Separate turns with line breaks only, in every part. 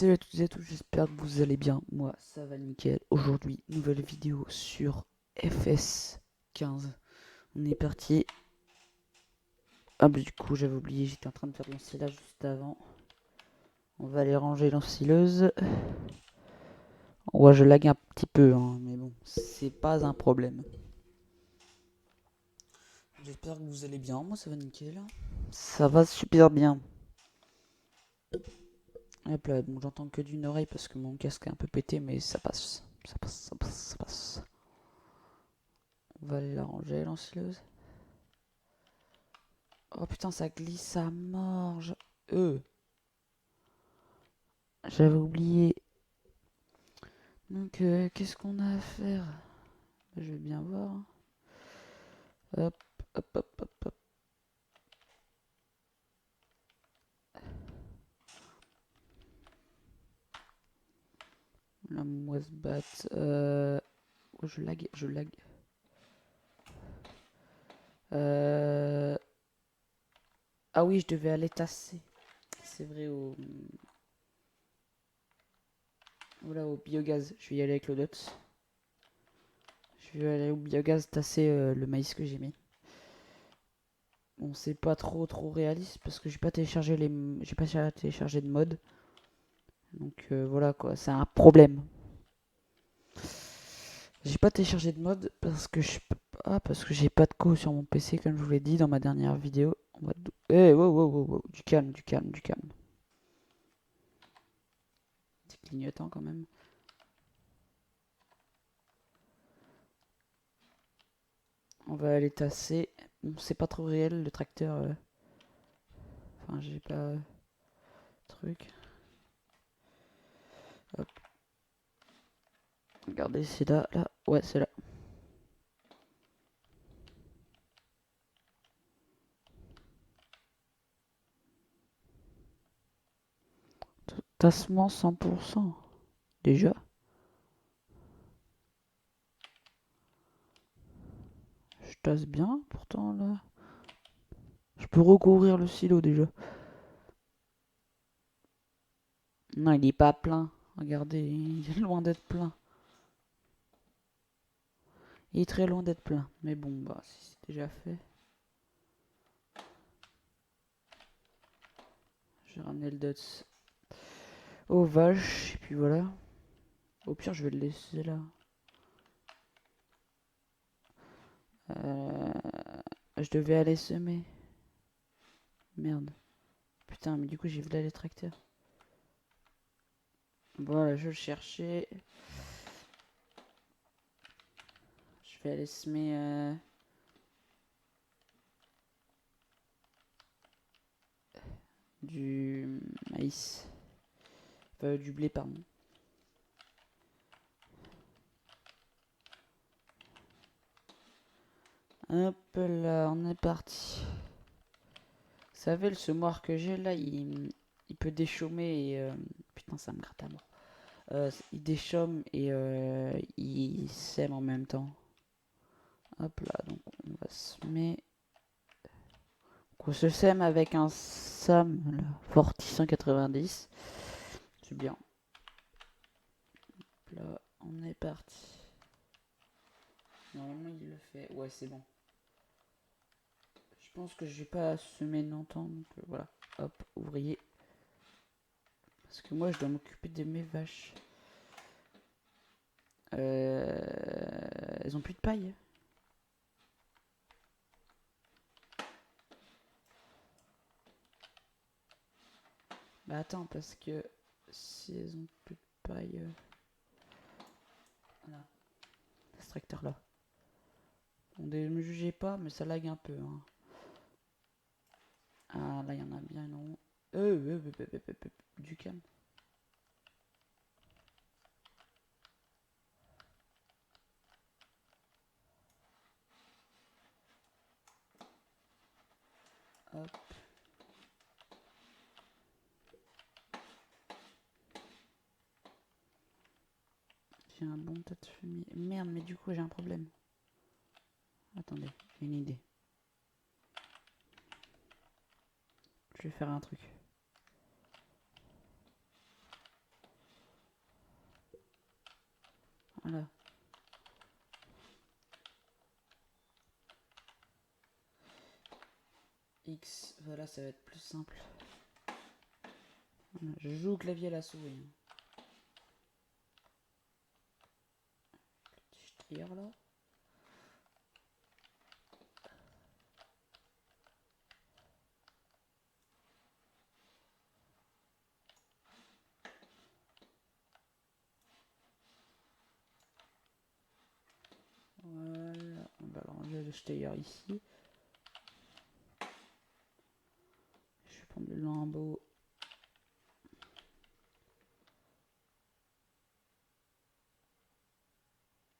Salut à toutes et à tous, j'espère que vous allez bien. Moi, ça va nickel. Aujourd'hui, nouvelle vidéo sur FS15. On est parti. Ah bah du coup, j'avais oublié, j'étais en train de faire de l'ensilage juste avant. On va aller ranger l'ensileuse. Ouais, je lag un petit peu, hein, mais bon, c'est pas un problème. J'espère que vous allez bien. Moi, ça va nickel. Ça va super bien. Hop là, bon, j'entends que d'une oreille parce que mon casque est un peu pété, mais ça passe. Ça passe, ça passe, ça passe. On va aller la ranger, l'ensileuse. Oh putain, ça glisse à mort. J'avais oublié. Donc, qu'est-ce qu'on a à faire? Je vais bien voir. Hop, hop, hop, hop, hop. La moise batte. Oh, je lag, je lag. Ah oui, je devais aller tasser. C'est vrai, voilà, au biogaz. Je vais y aller avec le dot. Je vais aller au biogaz tasser le maïs que j'ai mis. Bon, c'est pas trop réaliste parce que j'ai pas téléchargé de mode. Donc voilà quoi, c'est un problème. J'ai pas téléchargé de mode parce que parce que j'ai pas de co sur mon PC comme je vous l'ai dit dans ma dernière vidéo. Wow, wow, wow, wow, du calme, du calme, du calme. C'est clignotant quand même. On va aller tasser. Bon, c'est pas trop réel le tracteur. Enfin, j'ai pas truc. Hop. Regardez, c'est là, là. Ouais, c'est là. Tassement 100%. Déjà. Je tasse bien, pourtant là. Je peux recouvrir le silo déjà. Non, il est pas plein. Regardez, il est loin d'être plein. Il est très loin d'être plein. Mais bon, bah, si c'est déjà fait. J'ai ramené le dots aux vaches. Et puis voilà. Au pire, je vais le laisser là. Je devais aller semer. Merde. Putain, mais du coup, j'ai volé les tracteurs. Voilà, je le cherchais. Je vais aller semer du maïs. Du blé, pardon. Hop là, on est parti. Vous savez, le semoir que j'ai là, il peut déchaumer et... putain, ça me gratte à mort. Il déchaume et il sème en même temps. Hop là, donc on va semer. On se sème avec un SAM là, Forti 190. C'est bien. Hop là, on est parti. Normalement, il le fait. Ouais, c'est bon. Je pense que je vais pas semer longtemps. Donc voilà. Hop, ouvrier. Parce que moi, je dois m'occuper de mes vaches. Elles ont plus de paille. Mais attends, parce que si elles ont plus de paille... Voilà. L'extracteur là. Bon, ne me jugez pas, mais ça lag un peu. Hein. Ah, là, il y en a bien une rond. Du calme. Hop. J'ai un bon tas de fumier. Merde, mais du coup, j'ai un problème. Attendez, j'ai une idée. Je vais faire un truc. Voilà. X, voilà, ça va être plus simple. Voilà, je joue au clavier à la souris. Je tire là. Voilà. On va ranger le stayer ici. Je vais prendre le lambeau.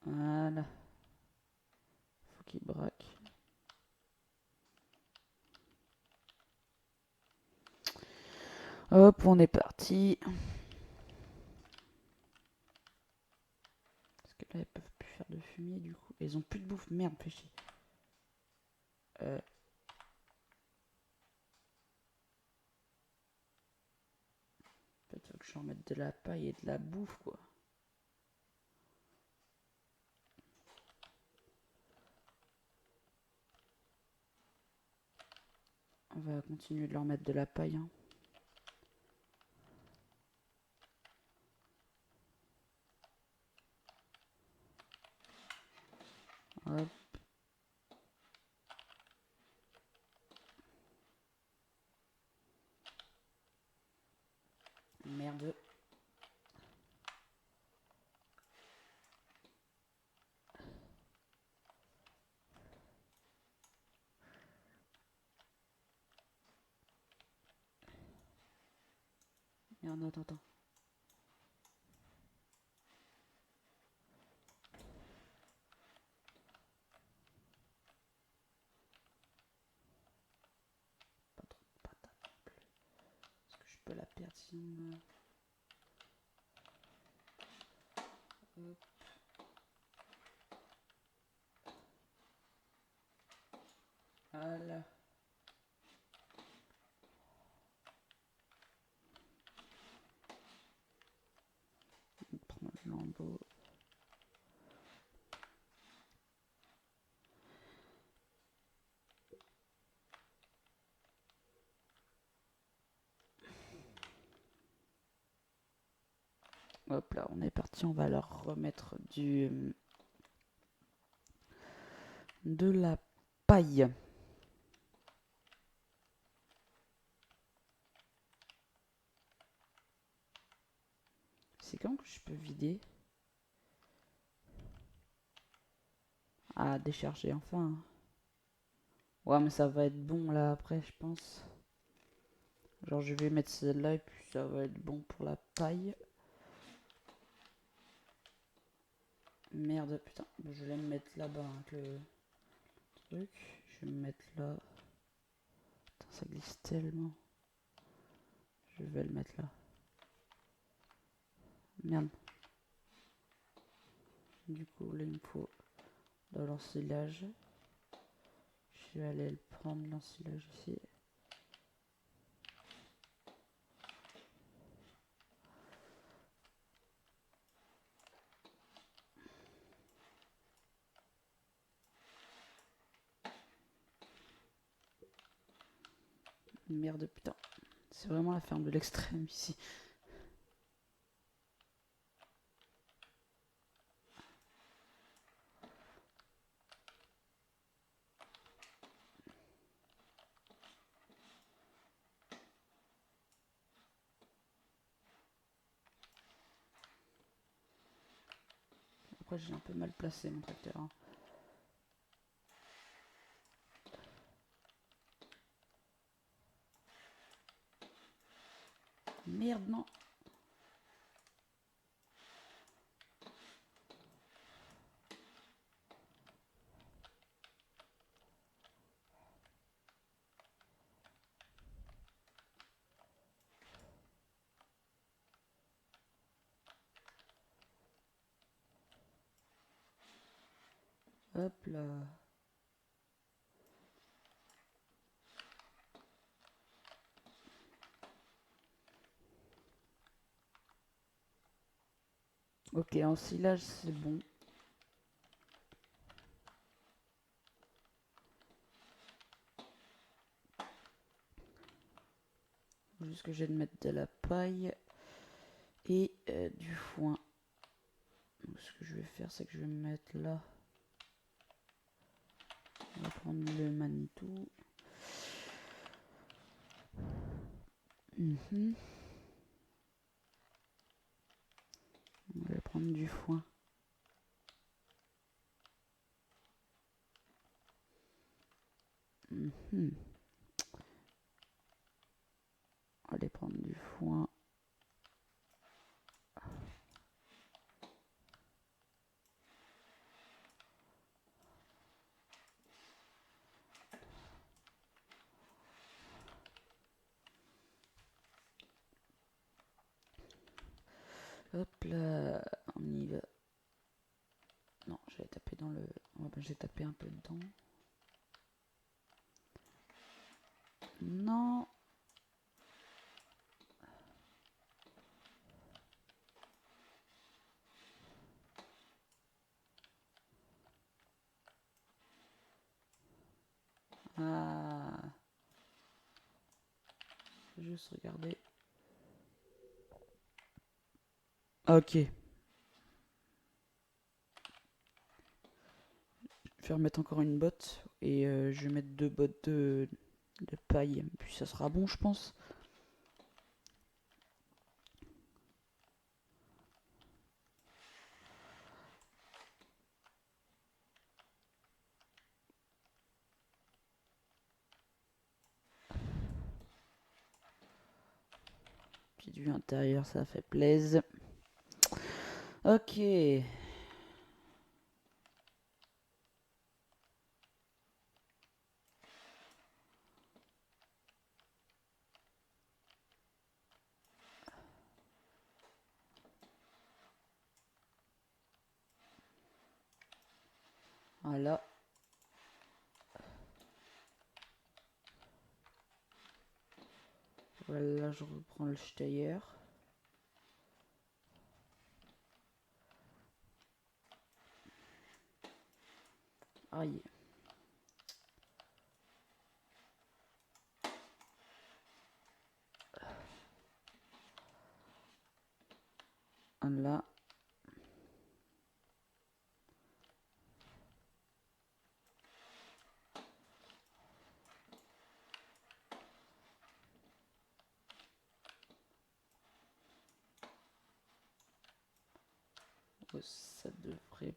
Voilà. Faut qu'il braque. Hop, on est parti. Parce que là, elles peuvent plus faire de fumier du coup. Elles ont plus de bouffe. Merde, fais chier. En fait, faut que je remette de la paille et de la bouffe, quoi. On va continuer de leur mettre de la paille. Hein. Hop. Merde. Merde, attends. Pas trop de patates non plus. Parce que je peux la perdre sinon. Hop. Voilà. On prend le lambeau. Hop là, on est parti. On va leur remettre de la paille. C'est quand que je peux vider? Ah, décharger enfin. Ouais, mais ça va être bon là après, je pense. Genre, je vais mettre celle-là et puis ça va être bon pour la paille. Merde, putain. Je vais me mettre là-bas avec le truc. Je vais me mettre là. Putain, ça glisse tellement. Je vais le mettre là. Merde. Du coup, là, il me faut de l'ensilage. Je vais aller le prendre, l'ensilage ici. Merde, putain. C'est vraiment la ferme de l'extrême ici. pourquoi j'ai un peu mal placé mon tracteur. Hein. Merde, non. Hop là. Ok, en silage, c'est bon. Juste que j'ai de mettre de la paille et du foin. Donc, ce que je vais faire, c'est que je vais me mettre là. On va prendre le Manitou. On va prendre du foin. On va aller prendre du foin. Hop là, on y va. Non, je vais taper dans le... Ouais, ben, j'ai tapé un peu dedans. Non. Ah. Juste regarder. Ok. Je vais remettre encore une botte. Et je vais mettre 2 bottes de paille. Puis ça sera bon, je pense. Petite vue intérieure, ça fait plaisir. Ok. Voilà. Voilà, je reprends le Steyr. Aïe. Là. Ça devrait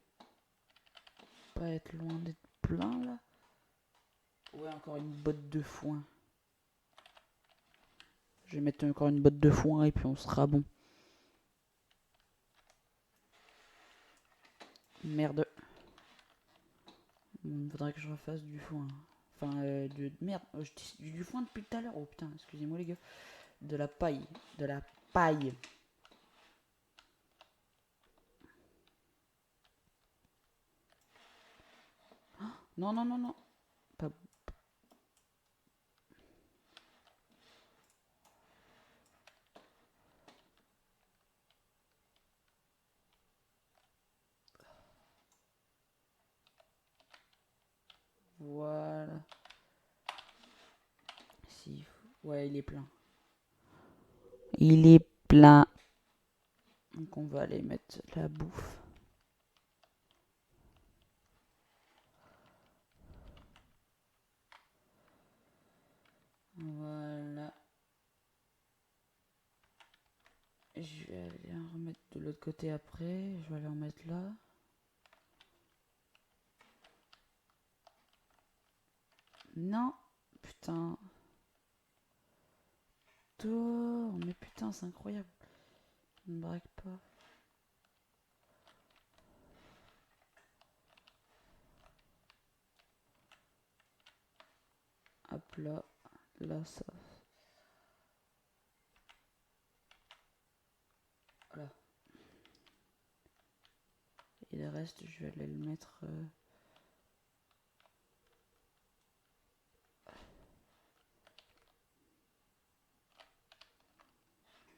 pas être loin d'être plein là. Ouais, encore une botte de foin. Je vais mettre encore une botte de foin et puis on sera bon. Merde. Il faudrait que je refasse du foin. Enfin, merde. Je dis du foin depuis tout à l'heure. Oh putain, excusez-moi les gars. De la paille. De la paille. Non, non, non, non. Pas... Voilà. Si. Ouais, il est plein. Il est plein. Donc on va aller mettre la bouffe. Voilà. Je vais aller en remettre de l'autre côté après. Je vais aller en mettre là. Non. Putain. Toi. Mais putain, c'est incroyable. Ne braque pas. Hop là. Là, ça. Voilà. Et le reste, je vais aller le mettre...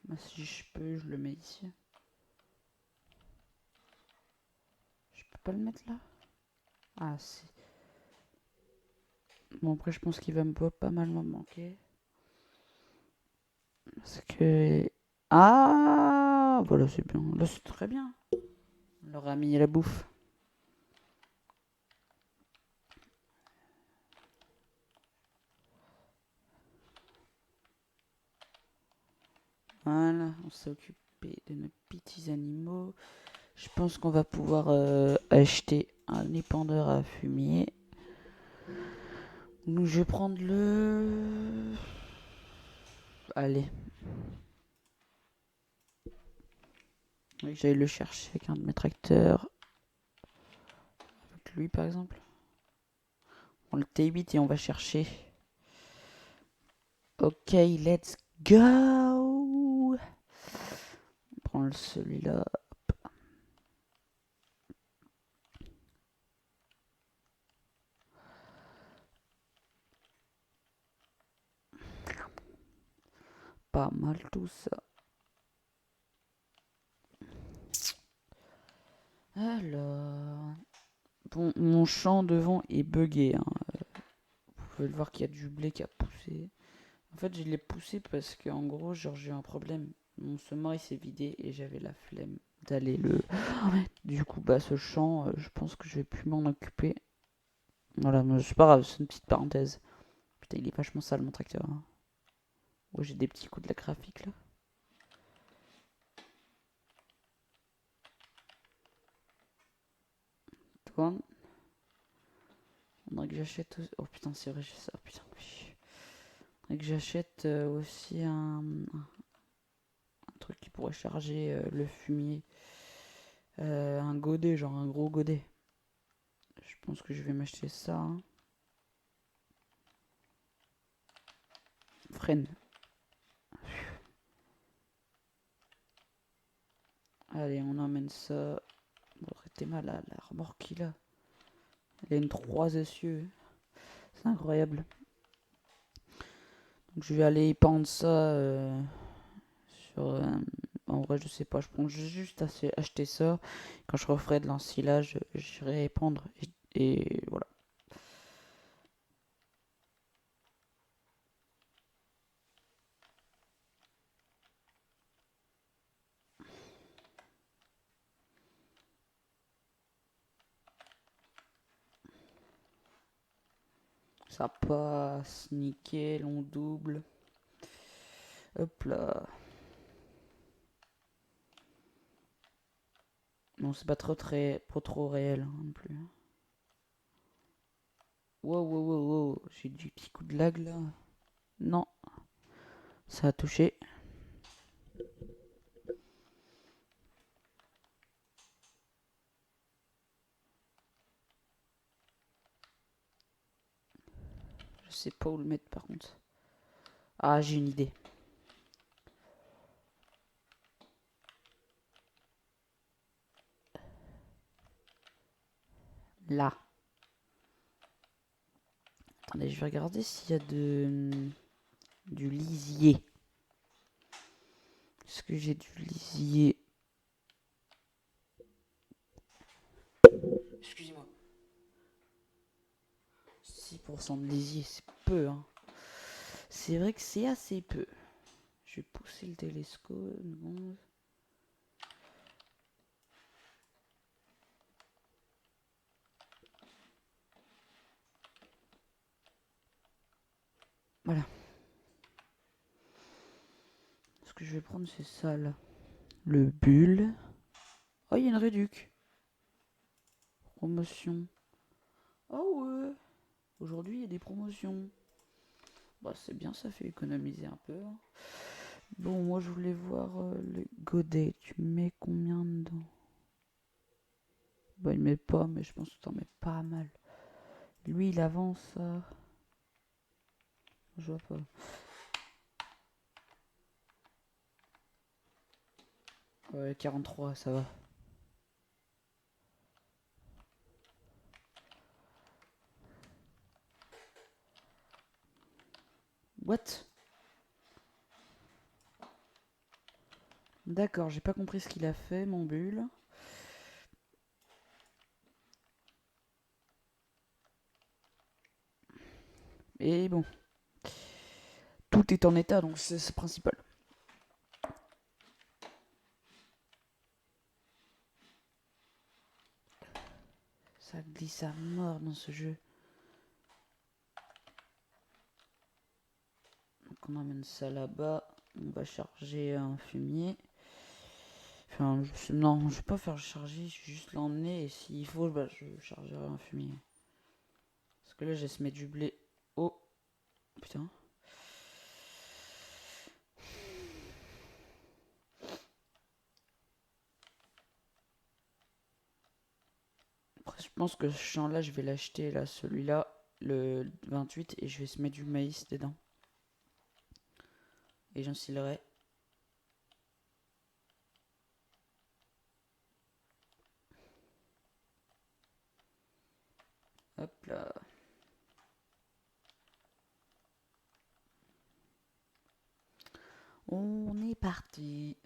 Bah, si je peux, je le mets ici. Je peux pas le mettre là? Ah, si. Bon, après, je pense qu'il va pas mal me manquer. Parce que... Ah, voilà, c'est bien. Là, c'est très bien. On leur a mis la bouffe. Voilà, on s'est occupé de nos petits animaux. Je pense qu'on va pouvoir acheter un épandeur à fumier. Donc, je vais prendre le... Allez. J'allais le chercher avec un de mes tracteurs. Avec lui, par exemple. On le T8 et on va chercher. Ok, let's go. On prend celui-là. Pas mal tout ça. Alors... Bon, mon champ devant est buggé. Hein. Vous pouvez le voir qu'il y a du blé qui a poussé. En fait, je l'ai poussé parce qu'en gros, genre, j'ai eu un problème. Mon semoir il s'est vidé et j'avais la flemme d'aller le... Du coup, bah, ce champ, je pense que je vais plus m'en occuper. Voilà, mais c'est pas grave, c'est une petite parenthèse. Putain, il est vachement sale mon tracteur. Hein. Ouais, j'ai des petits coups de la graphique là. Toi, faudrait que j'achète. Oh putain, c'est vrai, j'ai ça. Putain, faudrait que j'achète aussi un truc qui pourrait charger le fumier. Un godet, genre un gros godet. Je pense que je vais m'acheter ça. Hein. Freine. Allez, on emmène ça. Bon, t'es mal là, la remorque qu'il a. Elle a une 3 essieux. C'est incroyable. Donc je vais aller pendre ça sur... en vrai, je sais pas. Je pense juste à acheter ça. Quand je referai de l'ensilage, j'irai pendre. Et voilà. Ça passe. Nickel. On double. Hop là. Non, c'est pas trop réel hein, non plus. Wow, wow, wow, wow. J'ai du petit coup de lag là. Non. Ça a touché. Je sais pas où le mettre par contre. Ah, j'ai une idée. Là. Attendez, je vais regarder s'il y a du lisier. Est-ce que j'ai du lisier? Excusez-moi. 6% de lisier, c'est peu. Hein. C'est vrai que c'est assez peu. Je vais pousser le télescope. Bon. Voilà. Ce que je vais prendre, c'est ça là. Le bulle. Oh, il y a une réduc. Promotion. Oh ouais. Aujourd'hui, il y a des promotions. Bah, c'est bien, ça fait économiser un peu. Bon, moi, je voulais voir le godet. Tu mets combien dedans? Bah, il met pas, mais je pense que t'en mets pas mal. Lui, il avance à... Je vois pas. Ouais, 43, ça va. What? D'accord, j'ai pas compris ce qu'il a fait, mon bulle. Et bon, tout est en état, donc c'est le principal. Ça glisse à mort dans ce jeu. Donc on emmène ça là-bas. On va charger un fumier. Enfin, non, je vais pas faire charger, je vais juste l'emmener. Et s'il faut, bah, je chargerai un fumier. Parce que là, j'ai se mettre du blé. Oh, putain. Après, je pense que ce champ-là, je vais l'acheter, là, celui-là, le 28, et je vais se mettre du maïs dedans. Et j'ensilerai. Hop là. On est parti.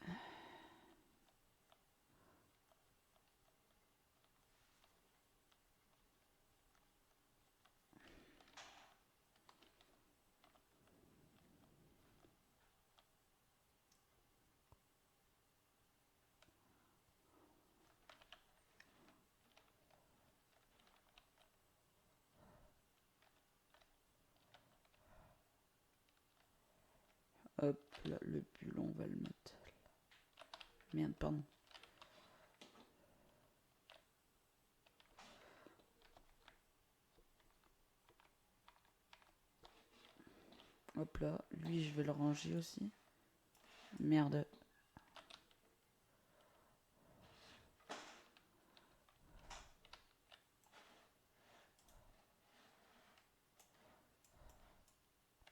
Hop là, le pull, on va le mettre. Merde, pardon. Hop là, lui, je vais le ranger aussi. Merde.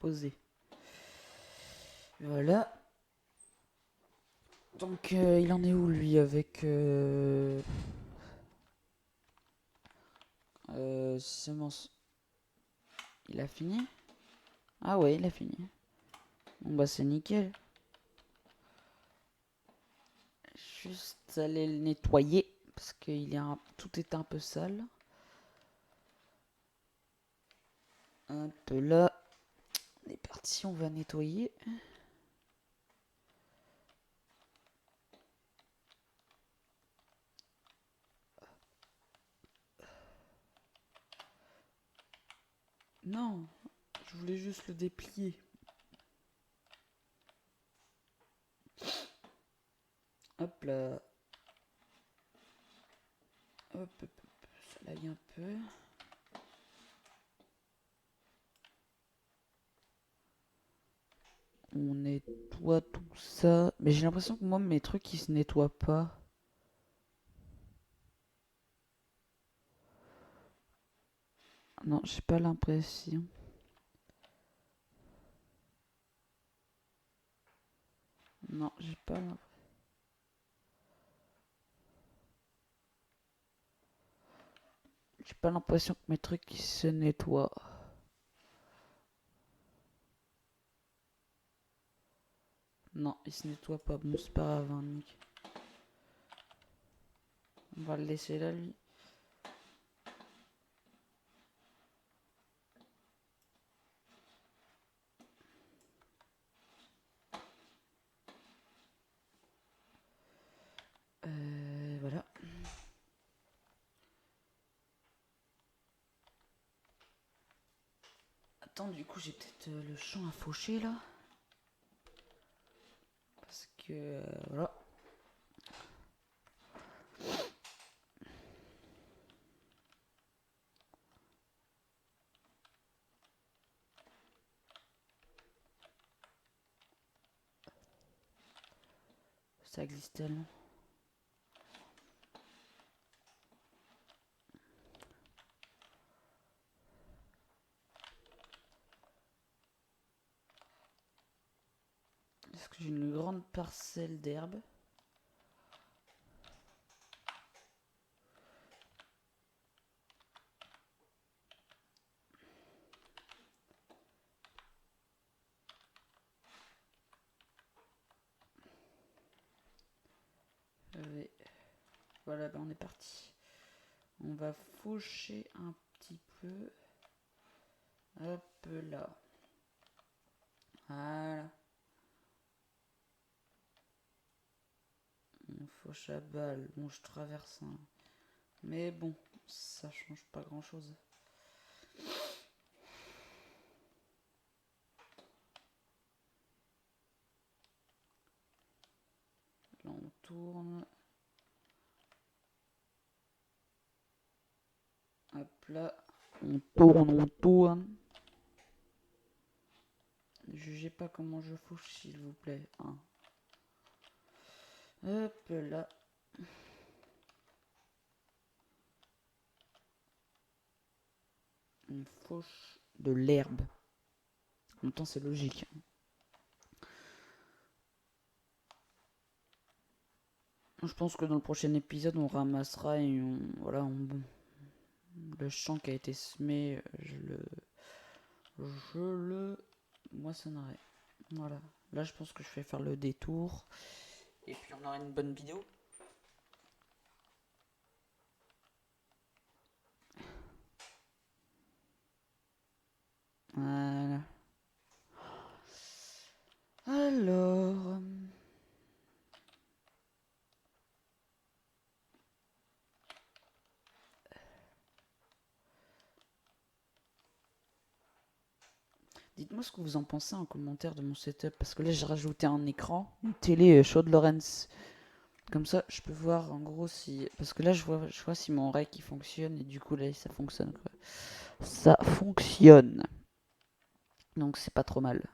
Posé. Voilà. Donc, il en est où, lui, avec... semence. Il a fini? Ah ouais, il a fini. Bon bah c'est nickel. Juste aller le nettoyer parce que tout est un peu sale. Un peu là. On est parti, on va nettoyer. Non, je voulais juste le déplier. Hop là. Hop, hop, hop. Ça l'aille un peu. On nettoie tout ça. Mais j'ai l'impression que moi, mes trucs, ils se nettoient pas. Non, j'ai pas l'impression. Non, j'ai pas l'impression. J'ai pas l'impression que mes trucs ils se nettoient. Non, ils se nettoient pas. Bon, c'est pas grave, hein, Nick. On va le laisser là, lui. Voilà. Attends, du coup, j'ai peut-être le champ à faucher là. Parce que voilà. Ça glisse tellement. Est-ce que j'ai une grande parcelle d'herbe? Voilà, ben on est parti. On va faucher un petit peu. Hop là. Voilà. On fauche à balle. Bon, je traverse un. Mais bon, ça change pas grand chose. Là, on tourne. Hop là. On tourne. Jugez pas comment je fauche, s'il vous plaît. Hein. Hop là. On fauche de l'herbe. En même temps, c'est logique. Je pense que dans le prochain épisode, on ramassera et voilà, le champ qui a été semé, je le moissonnerai. Voilà. Là, je pense que je vais faire le détour. Et puis, on aura une bonne vidéo. Voilà. Alors... Dites-moi ce que vous en pensez en commentaire de mon setup. Parce que là, j'ai rajouté un écran, une télé Chaude Lawrence. Comme ça, je peux voir en gros si... Parce que là, je vois si mon rec il fonctionne. Et du coup, là, ça fonctionne. Quoi. Ça fonctionne. Donc, c'est pas trop mal.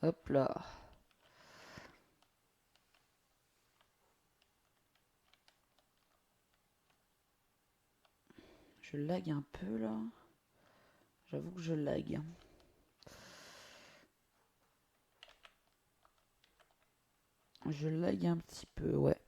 Hop là. Je lag un peu là. J'avoue que je lag. Je lag un petit peu, ouais.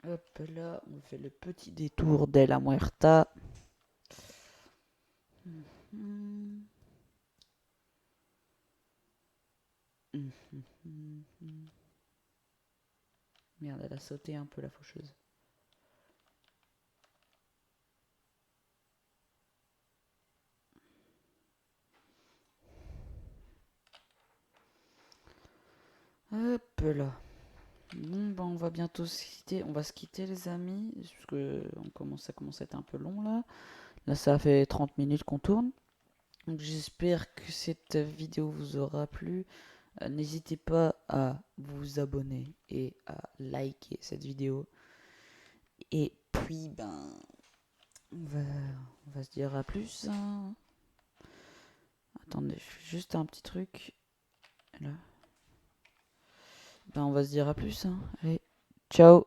Hop là, on fait le petit détour de la Muerta. Merde, elle a sauté un peu la faucheuse. Hop là. Bon, ben on va bientôt se quitter. On va se quitter, les amis. Parce que ça commence à être un peu long là. Là, ça fait 30 minutes qu'on tourne. Donc, j'espère que cette vidéo vous aura plu. N'hésitez pas à vous abonner et à liker cette vidéo. Et puis, ben, on va se dire à plus. Hein. Attendez, je fais juste un petit truc. Là. Ben, on va se dire à plus. Hein. Allez, ciao.